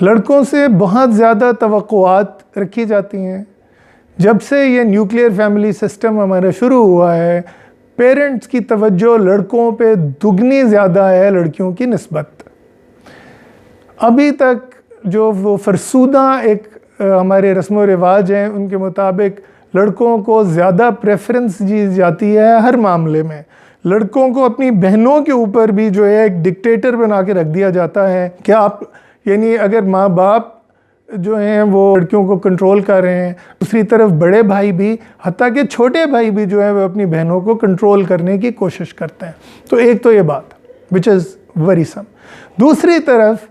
لڑکوں سے بہت زیادہ توقعات رکھی جاتی ہیں. جب سے یہ نیوکلیئر فیملی سسٹم ہمارا شروع ہوا ہے، پیرنٹس کی توجہ لڑکوں پہ دگنی زیادہ ہے لڑکیوں کی نسبت. ابھی تک جو وہ فرسودہ ایک ہمارے رسم و رواج ہیں، ان کے مطابق لڑکوں کو زیادہ پریفرنس دی جاتی ہے ہر معاملے میں. لڑکوں کو اپنی بہنوں کے اوپر بھی جو ہے ایک ڈکٹیٹر بنا کے رکھ دیا جاتا ہے کہ آپ، یعنی اگر ماں باپ جو ہیں وہ لڑکیوں کو کنٹرول کر رہے ہیں، دوسری طرف بڑے بھائی بھی، حتیٰ کہ چھوٹے بھائی بھی جو ہے وہ اپنی بہنوں کو کنٹرول کرنے کی کوشش کرتے ہیں. تو ایک تو یہ بات which is worrisome. دوسری طرف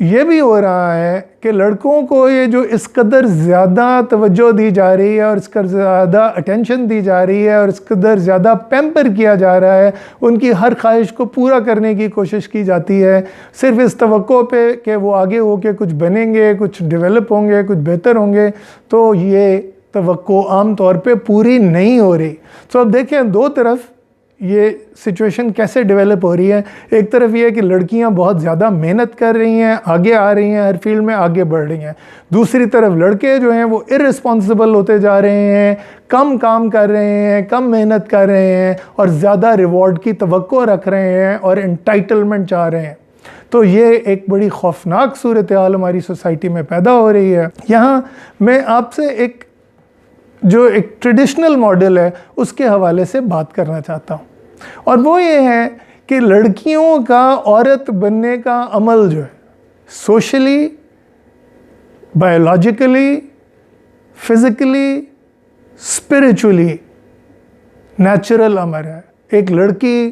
یہ بھی ہو رہا ہے کہ لڑکوں کو یہ جو اس قدر زیادہ توجہ دی جا رہی ہے اور اس قدر زیادہ اٹینشن دی جا رہی ہے اور اس قدر زیادہ پیمپر کیا جا رہا ہے، ان کی ہر خواہش کو پورا کرنے کی کوشش کی جاتی ہے صرف اس توقع پہ کہ وہ آگے ہو کے کچھ بنیں گے، کچھ ڈیولپ ہوں گے، کچھ بہتر ہوں گے. تو یہ توقع عام طور پہ پوری نہیں ہو رہی. تو اب دیکھیں دو طرف یہ سچویشن کیسے ڈیولپ ہو رہی ہے. ایک طرف یہ ہے کہ لڑکیاں بہت زیادہ محنت کر رہی ہیں، آگے آ رہی ہیں، ہر فیلڈ میں آگے بڑھ رہی ہیں. دوسری طرف لڑکے جو ہیں وہ ارسپانسبل ہوتے جا رہے ہیں، کم کام کر رہے ہیں، کم محنت کر رہے ہیں اور زیادہ ریوارڈ کی توقع رکھ رہے ہیں اور انٹائٹلمنٹ چاہ رہے ہیں. تو یہ ایک بڑی خوفناک صورتحال ہماری سوسائٹی میں پیدا ہو رہی ہے. یہاں میں آپ سے ایک ٹریڈیشنل ماڈل ہے اس کے حوالے سے بات کرنا چاہتا ہوں، اور وہ یہ ہے کہ لڑکیوں کا عورت بننے کا عمل جو ہے socially, biologically, physically, spiritually natural امر ہے. ایک لڑکی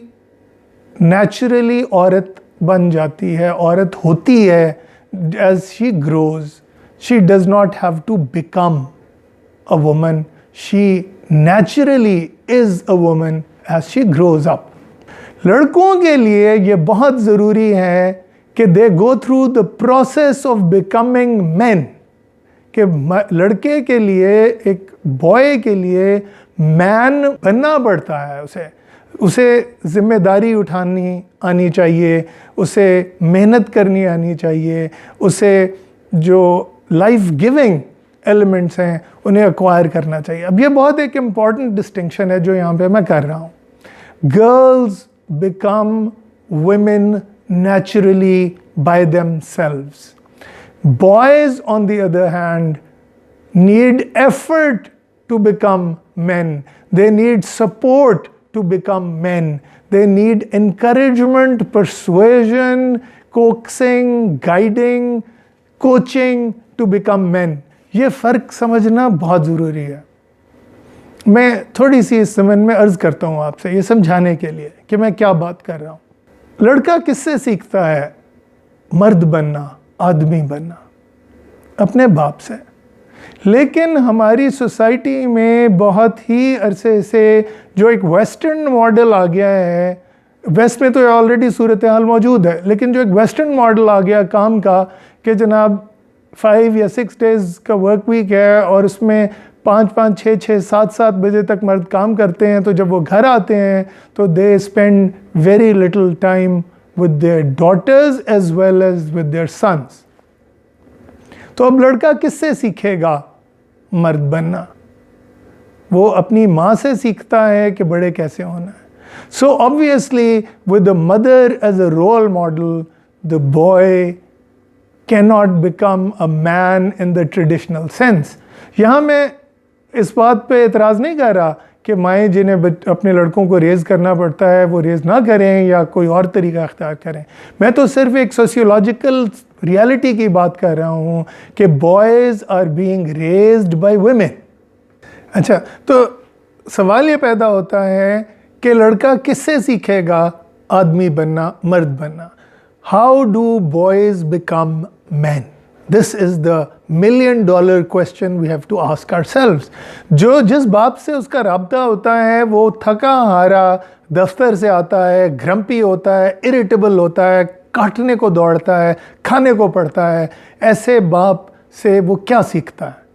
نیچرلی عورت بن جاتی ہے، عورت ہوتی ہے as she grows. She does not have to become a woman. She naturally is a woman as she grows up. لڑکوں کے لیے یہ بہت ضروری ہے کہ they go through the process of becoming men. کہ لڑکے کے لیے، ایک بوائے کے لیے مین بننا پڑتا ہے. اسے ذمہ داری اٹھانی آنی چاہیے، اسے محنت کرنی آنی چاہیے، اسے جو لائف گیونگ ایلیمنٹس ہیں انہیں ایکوائر کرنا چاہیے. اب یہ بہت ایک امپورٹنٹ ڈسٹنکشن ہے جو یہاں پہ میں کر رہا ہوں. Girls become women naturally by themselves. Boys on the other hand need effort to become men. They need support to become men. They need encouragement, persuasion, coaxing, guiding, coaching to become men. یہ فرق سمجھنا بہت ضروری ہے. میں تھوڑی سی اس زمین میں عرض کرتا ہوں آپ سے یہ سمجھانے کے لیے کہ میں کیا بات کر رہا ہوں. لڑکا کس سے سیکھتا ہے مرد بننا، آدمی بننا؟ اپنے باپ سے. لیکن ہماری سوسائٹی میں بہت ہی عرصے سے جو ایک ویسٹرن ماڈل آ گیا ہے، ویسٹ میں تو آلریڈی صورتحال موجود ہے، لیکن جو ایک ویسٹرن ماڈل آ گیا کام کا کہ جناب 5 یا 6 days کا ورک ویک ہے اور اس میں 5 6 6 7 بجے تک مرد کام کرتے ہیں، تو جب وہ گھر آتے ہیں تو they spend very little time with their daughters as well as with their sons. تو اب لڑکا کس سے سیکھے گا مرد بننا؟ وہ اپنی ماں سے سیکھتا ہے کہ بڑے کیسے ہونا ہے. سو obviously with the mother as a role model, the boy cannot become a man in the traditional sense. یہاں میں اس بات پہ اعتراض نہیں کر رہا کہ مائیں جنہیں اپنے لڑکوں کو ریز کرنا پڑتا ہے وہ ریز نہ کریں یا کوئی اور طریقہ اختیار کریں. میں تو صرف ایک سوسیولوجیکل ریالٹی کی بات کر رہا ہوں کہ boys are being raised by women. اچھا، تو سوال یہ پیدا ہوتا ہے کہ لڑکا کس سے سیکھے گا آدمی بننا، مرد بننا؟ How do boys become men? This is the $1 million question we have to ask ourselves. جس باپ سے اس کا رابطہ ہوتا ہے وہ تھکا ہارا دفتر سے آتا ہے، گھرمپی ہوتا ہے، اریٹیبل ہوتا ہے، کاٹنے کو دوڑتا ہے، کھانے کو پڑتا ہے، ایسے باپ سے وہ کیا سیکھتا ہے؟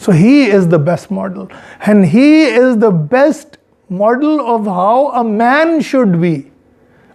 So he is the best model, and he is the best model of how a man should be.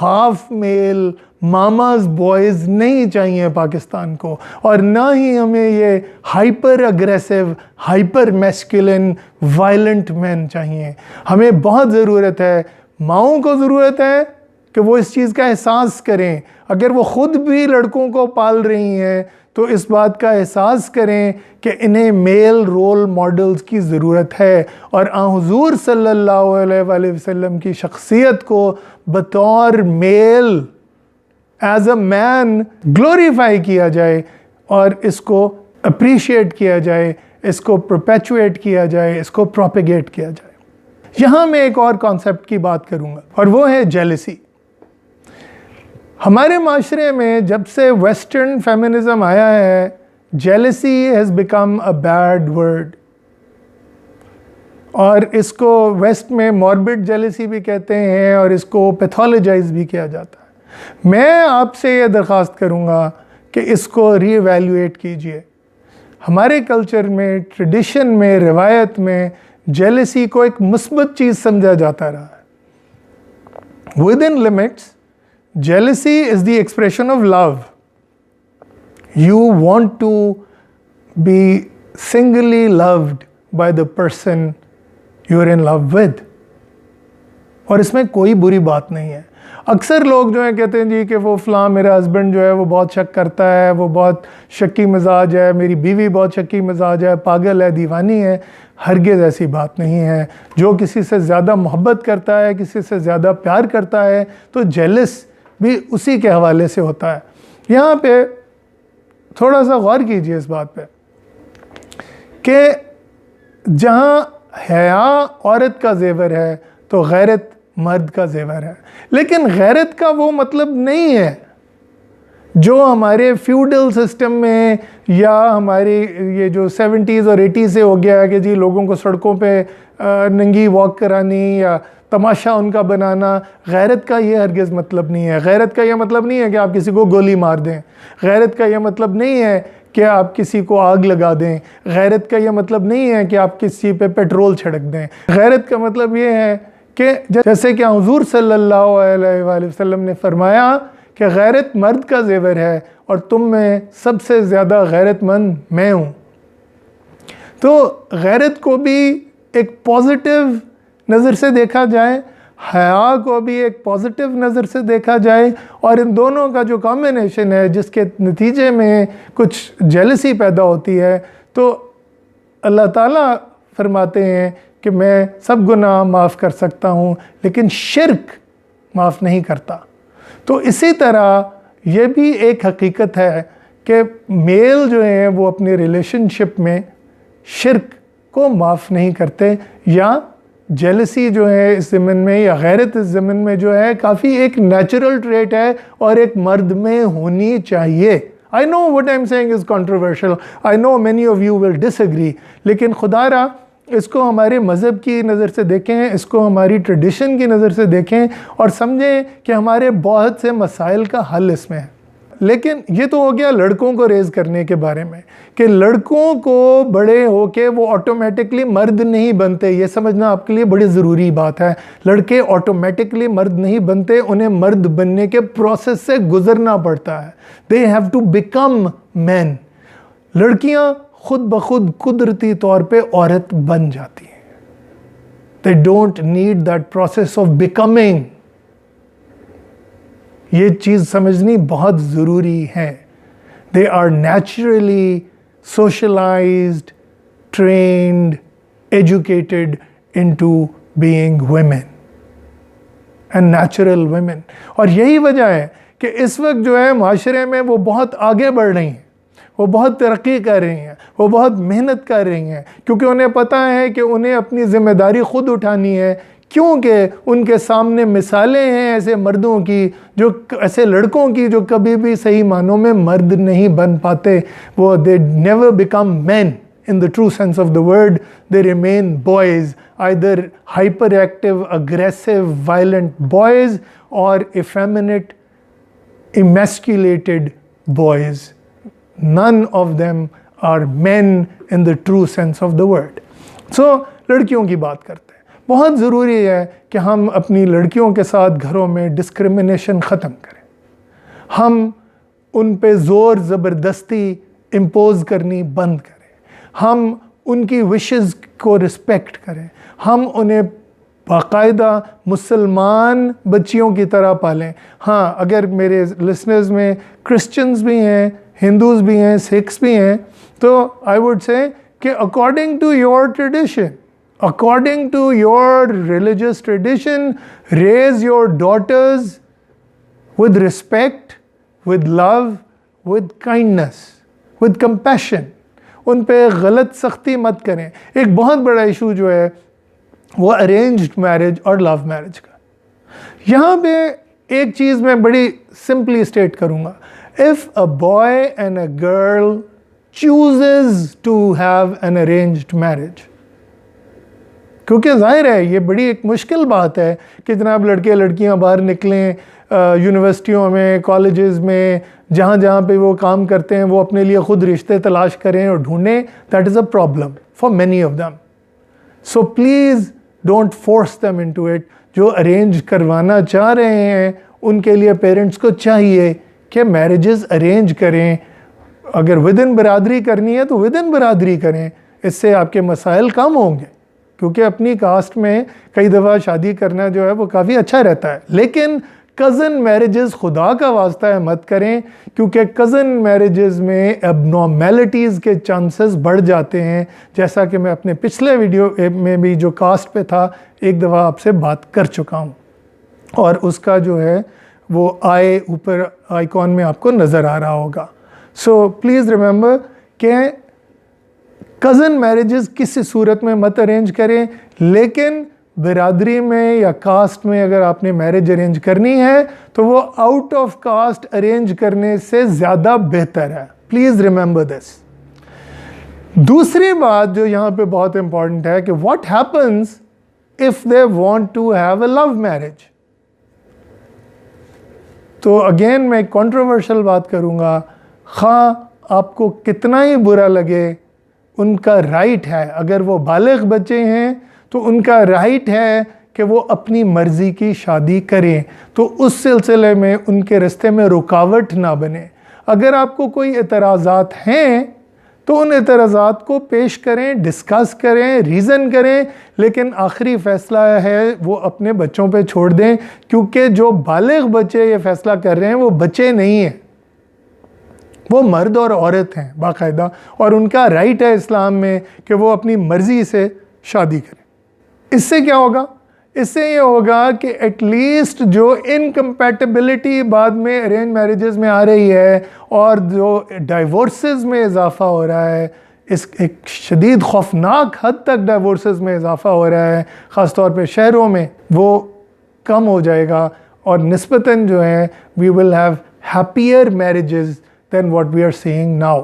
Half male mama's boys نہیں چاہیے پاکستان کو، اور نہ ہی ہمیں یہ hyper aggressive, hyper masculine, violent men چاہیے۔ ہمیں بہت ضرورت ہے، ماؤں کو ضرورت ہے کہ وہ اس چیز کا احساس کریں، اگر وہ خود بھی لڑکوں کو پال رہی ہیں تو اس بات کا احساس کریں کہ انہیں میل رول ماڈلز کی ضرورت ہے، اور حضور صلی اللہ علیہ وآلہ وسلم کی شخصیت کو بطور میل، ایز اے مین گلوریفائی کیا جائے، اور اس کو اپریشیٹ کیا جائے، اس کو پرپیچویٹ کیا جائے، اس کو پروپیگیٹ کیا جائے۔ یہاں میں ایک اور کانسیپٹ کی بات کروں گا، اور وہ ہے جیلسی۔ ہمارے معاشرے میں جب سے ویسٹرن فیمنزم آیا ہے، jealousy has become a bad word, اور اس کو ویسٹ میں موربڈ جیلسی بھی کہتے ہیں، اور اس کو پیتھولوجائز بھی کیا جاتا ہے۔ میں آپ سے یہ درخواست کروں گا کہ اس کو ری ایویلیویٹ کیجئے۔ ہمارے کلچر میں، ٹریڈیشن میں، روایت میں جیلسی کو ایک مثبت چیز سمجھا جاتا رہا ہے۔ within limits, jealousy is the expression of love. You want to be singly loved by the person you're in love with. اور اس میں کوئی بری بات نہیں ہے۔ اکثر لوگ جو ہیں کہتے ہیں جی کہ وہ فلاں میرا ہسبینڈ جو ہے وہ بہت شک کرتا ہے، وہ بہت شکی مزاج ہے، میری بیوی بہت شکی مزاج ہے، پاگل ہے، دیوانی ہے۔ ہرگز ایسی بات نہیں ہے۔ جو کسی سے زیادہ محبت کرتا ہے، کسی سے زیادہ پیار کرتا ہے، تو جیلس بھی اسی کے حوالے سے ہوتا ہے۔ یہاں پہ تھوڑا سا غور کیجئے اس بات پہ کہ جہاں حیا عورت کا زیور ہے تو غیرت مرد کا زیور ہے، لیکن غیرت کا وہ مطلب نہیں ہے جو ہمارے فیوڈل سسٹم میں، یا ہماری یہ جو 70s اور 80s سے ہو گیا ہے کہ جی لوگوں کو سڑکوں پہ ننگی واک کرانی یا تماشا ان کا بنانا۔ غیرت کا یہ ہرگز مطلب نہیں ہے۔ غیرت کا یہ مطلب نہیں ہے کہ آپ کسی کو گولی مار دیں۔ غیرت کا یہ مطلب نہیں ہے کہ آپ کسی کو آگ لگا دیں۔ غیرت کا یہ مطلب نہیں ہے کہ آپ کسی پہ پیٹرول چھڑک دیں۔ غیرت کا مطلب یہ ہے کہ جیسے کہ حضور صلی اللہ علیہ وآلہ وسلم نے فرمایا کہ غیرت مرد کا زیور ہے، اور تم میں سب سے زیادہ غیرت مند میں ہوں۔ تو غیرت کو بھی ایک پازیٹیو نظر سے دیکھا جائے، حیا کو بھی ایک پازیٹیو نظر سے دیکھا جائے، اور ان دونوں کا جو کمبینیشن ہے جس کے نتیجے میں کچھ جیلسی پیدا ہوتی ہے، تو اللہ تعالیٰ فرماتے ہیں کہ میں سب گناہ معاف کر سکتا ہوں لیکن شرک معاف نہیں کرتا۔ تو اسی طرح یہ بھی ایک حقیقت ہے کہ میل جو ہیں وہ اپنے ریلیشن شپ میں شرک کو معاف نہیں کرتے، یا جیلسی جو ہے اس ضمن میں، یا غیرت اس ضمن میں جو ہے کافی ایک نیچرل ٹریٹ ہے اور ایک مرد میں ہونی چاہیے۔ I know what I'm saying is controversial. I know many of you will disagree. لیکن خدا را اس کو ہمارے مذہب کی نظر سے دیکھیں، اس کو ہماری ٹریڈیشن کی نظر سے دیکھیں، اور سمجھیں کہ ہمارے بہت سے مسائل کا حل اس میں ہے۔ لیکن یہ تو ہو گیا لڑکوں کو ریز کرنے کے بارے میں، کہ لڑکوں کو بڑے ہو کے وہ آٹومیٹکلی مرد نہیں بنتے۔ یہ سمجھنا آپ کے لیے بڑی ضروری بات ہے۔ لڑکے آٹومیٹکلی مرد نہیں بنتے، انہیں مرد بننے کے پروسیس سے گزرنا پڑتا ہے۔ They have to become men. لڑکیاں خود بخود قدرتی طور پہ عورت بن جاتی ہیں۔ They don't need that process of becoming. یہ چیز سمجھنی بہت ضروری ہے۔ They are naturally socialized, trained, educated into being women and natural women. اور یہی وجہ ہے کہ اس وقت جو ہے معاشرے میں وہ بہت آگے بڑھ رہی ہیں، وہ بہت ترقی کر رہی ہیں، وہ بہت محنت کر رہی ہیں، کیونکہ انہیں پتہ ہے کہ انہیں اپنی ذمہ داری خود اٹھانی ہے، کیونکہ ان کے سامنے مثالیں ہیں ایسے مردوں کی، جو ایسے لڑکوں کی جو کبھی بھی صحیح معنوں میں مرد نہیں بن پاتے۔ وہ they never become men in the true sense of the word. They remain boys, either hyperactive, aggressive, violent boys, or effeminate, emasculated boys. None of them are men in the true sense of the word. So لڑکیوں کی بات کرتے ہیں۔ بہت ضروری ہے کہ ہم اپنی لڑکیوں کے ساتھ گھروں میں ڈسکرمنیشن ختم کریں. ہم ان پہ زور زبردستی امپوز کرنی بند کریں. ہم ان کی وشز کو رسپیکٹ کریں. ہم انہیں باقاعدہ مسلمان بچیوں کی طرح پالیں. ہاں اگر میرے لسنرز میں کرسچنز بھی ہیں, ہندوز بھی ہیں, سکھس بھی ہیں, تو آئی ووڈ سے کہ according to your tradition, according to your religious tradition, raise your daughters with respect, with love, with kindness, with compassion. ان پہ غلط سختی مت کریں. ایک بہت بڑا ایشو جو ہے وہ ارینجڈ میرج اور لو میرج کا. یہاں پہ ایک چیز میں بڑی سمپلی اسٹیٹ کروں گا. if a boy and a girl chooses to have an arranged marriage, کیونکہ ظاہر ہے یہ بڑی ایک مشکل بات ہے کہ جناب لڑکے لڑکیاں باہر نکلیں یونیورسٹیوں میں, کالجز میں, جہاں جہاں پہ وہ کام کرتے ہیں وہ اپنے لیے خود رشتے تلاش کریں اور ڈھونڈیں. That is a problem for many of them. So please don't force them into it. جو ارینج کروانا چاہ رہے ہیں ان کے لیے پیرنٹس کو چاہیے کہ میرجز ارینج کریں. اگر ود ان برادری کرنی ہے تو ود ان برادری کریں. اس سے آپ کے مسائل کم ہوں گے, کیونکہ اپنی کاسٹ میں کئی دفعہ شادی کرنا جو ہے وہ کافی اچھا رہتا ہے. لیکن کزن میرجز خدا کا واسطہ ہے مت کریں, کیونکہ کزن میرجز میں ابنارمیلٹیز کے چانسز بڑھ جاتے ہیں, جیسا کہ میں اپنے پچھلے ویڈیو میں بھی جو کاسٹ پہ تھا ایک دفعہ آپ سے بات کر چکا ہوں, اور اس کا جو ہے وہ اوپر آئیکن میں آپ کو نظر آ رہا ہوگا. سو پلیز ریممبر کہ کزن میرجز کسی صورت میں مت ارینج کریں, لیکن برادری میں یا کاسٹ میں اگر آپ نے میرج ارینج کرنی ہے تو وہ آؤٹ آف کاسٹ ارینج کرنے سے زیادہ بہتر ہے. Please remember this. دوسری بات جو یہاں پہ بہت امپورٹنٹ ہے کہ what happens if they want to have a love marriage. تو اگین میں کنٹروورشل بات کروں گا, خواہ آپ کو کتنا ہی برا لگے ان کا رائٹ ہے, اگر وہ بالغ بچے ہیں تو ان کا رائٹ ہے کہ وہ اپنی مرضی کی شادی کریں. تو اس سلسلے میں ان کے راستے میں رکاوٹ نہ بنے. اگر آپ کو کوئی اعتراضات ہیں تو ان اعتراضات کو پیش کریں, ڈسکس کریں, ریزن کریں, لیکن آخری فیصلہ ہے وہ اپنے بچوں پہ چھوڑ دیں, کیونکہ جو بالغ بچے یہ فیصلہ کر رہے ہیں وہ بچے نہیں ہیں, وہ مرد اور عورت ہیں باقاعدہ, اور ان کا رائٹ ہے اسلام میں کہ وہ اپنی مرضی سے شادی کریں. اس سے کیا ہوگا؟ اس سے یہ ہوگا کہ ایٹ لیسٹ جو انکمپیٹیبلٹی بعد میں ارینج میرجز میں آ رہی ہے اور جو ڈائیورسز میں اضافہ ہو رہا ہے, اس ایک شدید خوفناک حد تک ڈائیورسز میں اضافہ ہو رہا ہے خاص طور پہ شہروں میں, وہ کم ہو جائے گا, اور نسبتاً جو ہے we will have happier marriages than what we are seeing now.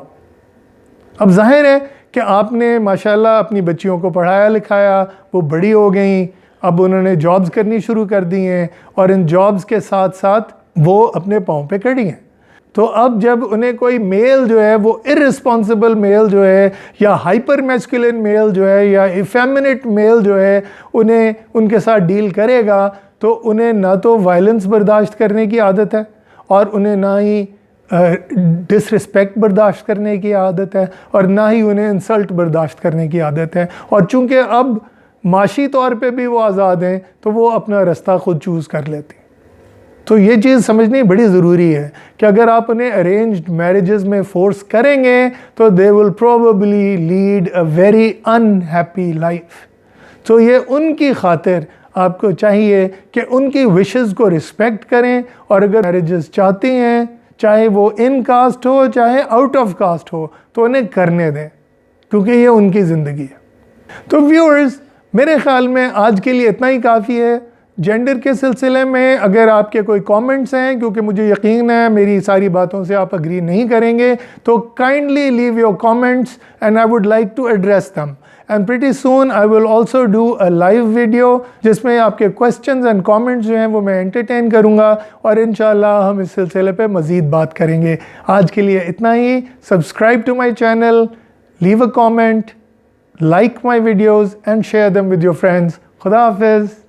اب ظاہر ہے کہ آپ نے ماشاءاللہ اپنی بچیوں کو پڑھایا لکھایا, وہ بڑی ہو گئیں, اب انہوں نے جابز کرنی شروع کر دی ہیں, اور ان جابز کے ساتھ ساتھ وہ اپنے پاؤں پہ کھڑی ہیں. تو اب جب انہیں کوئی میل جو ہے وہ ارسپانسبل میل جو ہے, یا ہائپر میسکولن میل جو ہے, یا ایفیمنٹ میل جو ہے انہیں ان کے ساتھ ڈیل کرے گا, تو انہیں نہ تو وائلنس برداشت کرنے کی عادت ہے, اور انہیں نہ ہی ڈس رسپیکٹ برداشت کرنے کی عادت ہے, اور نہ ہی انہیں انسلٹ برداشت کرنے کی عادت ہے. اور چونکہ اب معاشی طور پہ بھی وہ آزاد ہیں تو وہ اپنا راستہ خود چوز کر لیتی. تو یہ چیز سمجھنی بڑی ضروری ہے کہ اگر آپ انہیں ارینجڈ میرجز میں فورس کریں گے تو they will probably lead a very unhappy life. تو یہ ان کی خاطر آپ کو چاہیے کہ ان کی وشز کو رسپیکٹ کریں, اور اگر میرجز چاہتی ہیں چاہے وہ ان کاسٹ ہو چاہے آؤٹ آف کاسٹ ہو تو انہیں کرنے دیں, کیونکہ یہ ان کی زندگی ہے. تو ویورز, میرے خیال میں آج کے لیے اتنا ہی کافی ہے. جینڈر کے سلسلے میں اگر آپ کے کوئی کامنٹس ہیں, کیونکہ مجھے یقین ہے میری ساری باتوں سے آپ اگری نہیں کریں گے, تو kindly leave your comments and I would like to address them. And pretty soon I will also do a live video جس میں آپ کے کویسچنز اینڈ کامنٹس جو ہیں وہ میں انٹرٹین کروں گا, اور انشاءاللہ ہم اس سلسلے پہ مزید بات کریں گے. آج کے لیے اتنا ہی. Subscribe to my channel, leave a comment, like my videos and share them with your friends. خدا حافظ.